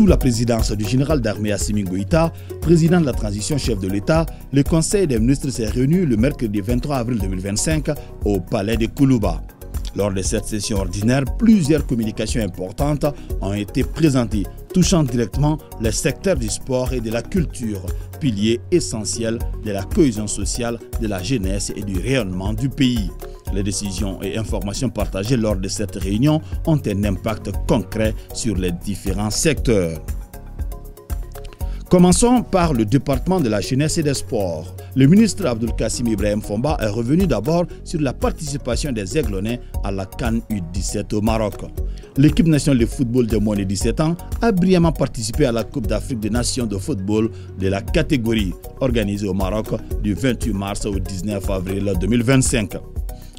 la présidence du général d'armée Assimi Goïta, président de la transition chef de l'État, le Conseil des ministres s'est réuni le mercredi 23 avril 2025 au palais de Koulouba. Lors de cette session ordinaire, plusieurs communications importantes ont été présentées, touchant directement les secteurs du sport et de la culture, piliers essentiels de la cohésion sociale, de la jeunesse et du rayonnement du pays. Les décisions et informations partagées lors de cette réunion ont un impact concret sur les différents secteurs. Commençons par le département de la jeunesse et des sports. Le ministre Abdoul Kassim Ibrahim Fomba est revenu d'abord sur la participation des Aiglonnais à la CAN U17 au Maroc. L'équipe nationale de football de moins de 17 ans a brillamment participé à la Coupe d'Afrique des Nations de football de la catégorie organisée au Maroc du 28 mars au 19 avril 2025.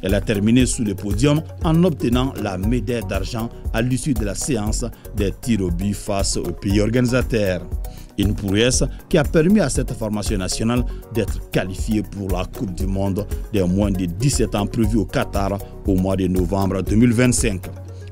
Elle a terminé sous le podium en obtenant la médaille d'argent à l'issue de la séance des tirs au but face au pays organisateur. Une prouesse qui a permis à cette formation nationale d'être qualifiée pour la Coupe du Monde des moins de 17 ans prévue au Qatar au mois de novembre 2025.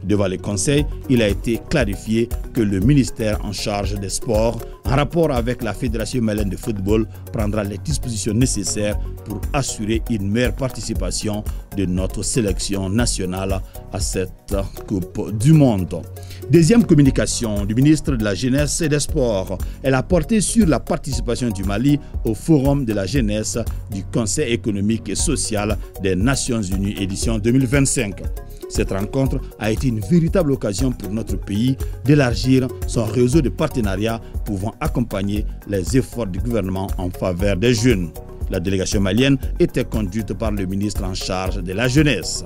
Devant le Conseil, il a été clarifié que le ministère en charge des sports, en rapport avec la Fédération malienne de football, prendra les dispositions nécessaires pour assurer une meilleure participation de notre sélection nationale à cette Coupe du Monde. Deuxième communication du ministre de la Jeunesse et des Sports. Elle a porté sur la participation du Mali au Forum de la Jeunesse du Conseil économique et social des Nations Unies édition 2025. Cette rencontre a été une véritable occasion pour notre pays d'élargir son réseau de partenariats pouvant accompagner les efforts du gouvernement en faveur des jeunes. La délégation malienne était conduite par le ministre en charge de la jeunesse.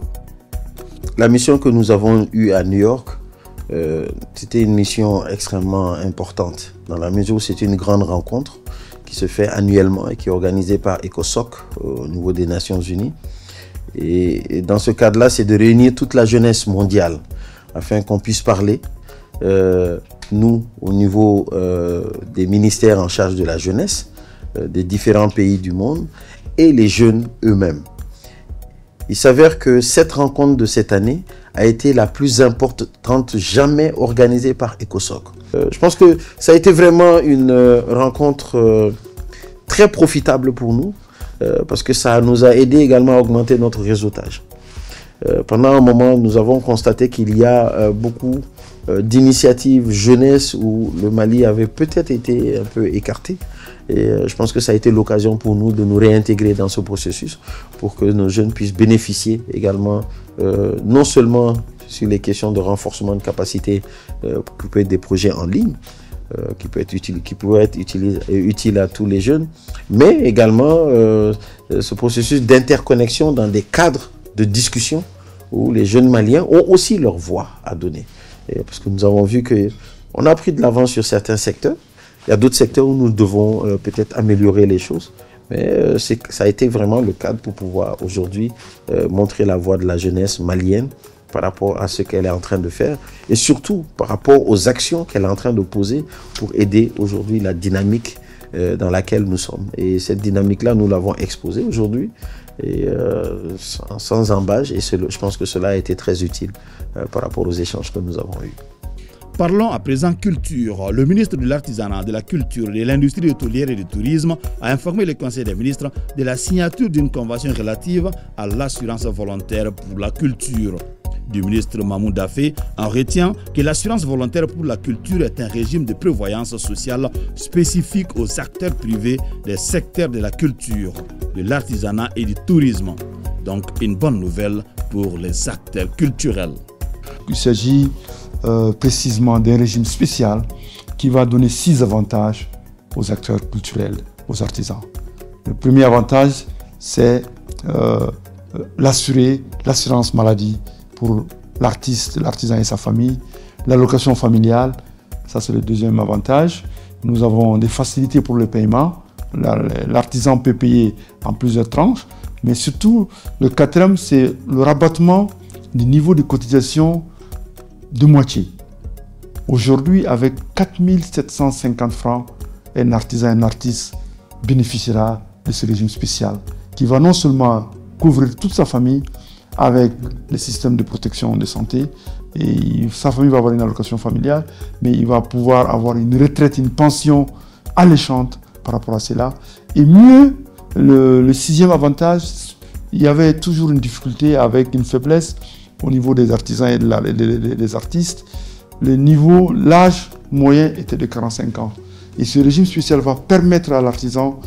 La mission que nous avons eue à New York, c'était une mission extrêmement importante dans la mesure où c'est une grande rencontre qui se fait annuellement et qui est organisée par ECOSOC au niveau des Nations Unies. Et dans ce cadre-là, c'est de réunir toute la jeunesse mondiale afin qu'on puisse parler, nous, au niveau des ministères en charge de la jeunesse, des différents pays du monde et les jeunes eux-mêmes. Il s'avère que cette rencontre de cette année a été la plus importante jamais organisée par ECOSOC. Je pense que ça a été vraiment une rencontre très profitable pour nous. Parce que ça nous a aidé également à augmenter notre réseautage. Pendant un moment, nous avons constaté qu'il y a beaucoup d'initiatives jeunesse où le Mali avait peut-être été un peu écarté. Et je pense que ça a été l'occasion pour nous de nous réintégrer dans ce processus pour que nos jeunes puissent bénéficier également, non seulement sur les questions de renforcement de capacité, qui peut être des projets en ligne, qui pourrait être utile à tous les jeunes, mais également ce processus d'interconnexion dans des cadres de discussion où les jeunes maliens ont aussi leur voix à donner. Parce que nous avons vu qu'on a pris de l'avance sur certains secteurs. Il y a d'autres secteurs où nous devons peut-être améliorer les choses. Mais ça a été vraiment le cadre pour pouvoir aujourd'hui montrer la voix de la jeunesse malienne par rapport à ce qu'elle est en train de faire et surtout par rapport aux actions qu'elle est en train de poser pour aider aujourd'hui la dynamique dans laquelle nous sommes. Et cette dynamique-là, nous l'avons exposée aujourd'hui et sans embâche et je pense que cela a été très utile par rapport aux échanges que nous avons eus. Parlons à présent culture. Le ministre de l'Artisanat, de la Culture, de l'Industrie hôtelière et du Tourisme a informé le Conseil des ministres de la signature d'une convention relative à l'assurance volontaire pour la culture. Du ministre Mahmoud Daffé, on retient que l'assurance volontaire pour la culture est un régime de prévoyance sociale spécifique aux acteurs privés des secteurs de la culture, de l'artisanat et du tourisme. Donc une bonne nouvelle pour les acteurs culturels. Il s'agit précisément d'un régime spécial qui va donner 6 avantages aux acteurs culturels, aux artisans. Le premier avantage, c'est l'assurance maladie pour l'artiste, l'artisan et sa famille, l'allocation familiale, ça c'est le deuxième avantage. Nous avons des facilités pour le paiement, l'artisan peut payer en plusieurs tranches, mais surtout le quatrième c'est le rabattement du niveau de cotisation de moitié. Aujourd'hui, avec 4 750 francs, un artisan, un artiste bénéficiera de ce régime spécial qui va non seulement couvrir toute sa famille avec les systèmes de protection de santé, Et sa famille va avoir une allocation familiale, mais il va pouvoir avoir une retraite, une pension alléchante par rapport à cela. Et mieux, le sixième avantage, il y avait toujours une difficulté avec une faiblesse au niveau des artisans et des artistes. L'âge moyen était de 45 ans. Et ce régime spécial va permettre à l'artisan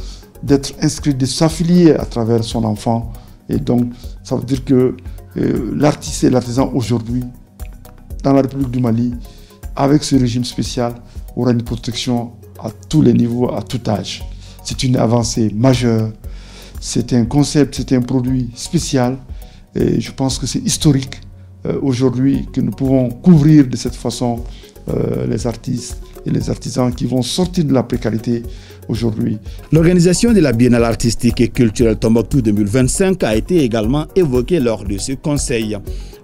d'être inscrit, de s'affilier à travers son enfant. Et donc, ça veut dire que l'artiste et l'artisan aujourd'hui, dans la République du Mali, avec ce régime spécial, aura une protection à tous les niveaux, à tout âge. C'est une avancée majeure. C'est un concept, c'est un produit spécial. Et je pense que c'est historique aujourd'hui que nous pouvons couvrir de cette façon les artistes et les artisans qui vont sortir de la précarité aujourd'hui. L'organisation de la Biennale artistique et culturelle Tombouctou 2025 a été également évoquée lors de ce conseil.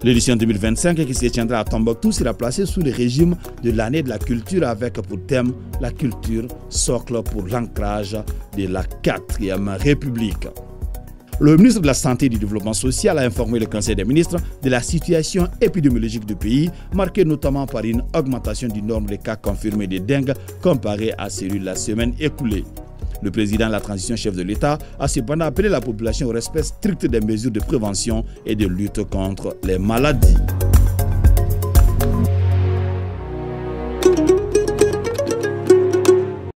L'édition 2025 qui se tiendra à Tombouctou sera placée sous le régime de l'année de la culture avec pour thème la culture, socle pour l'ancrage de la 4e République. Le ministre de la Santé et du Développement social a informé le Conseil des ministres de la situation épidémiologique du pays, marquée notamment par une augmentation du nombre de cas confirmés de dengue comparé à celui de la semaine écoulée. Le président de la transition, chef de l'État, a cependant appelé la population au respect strict des mesures de prévention et de lutte contre les maladies.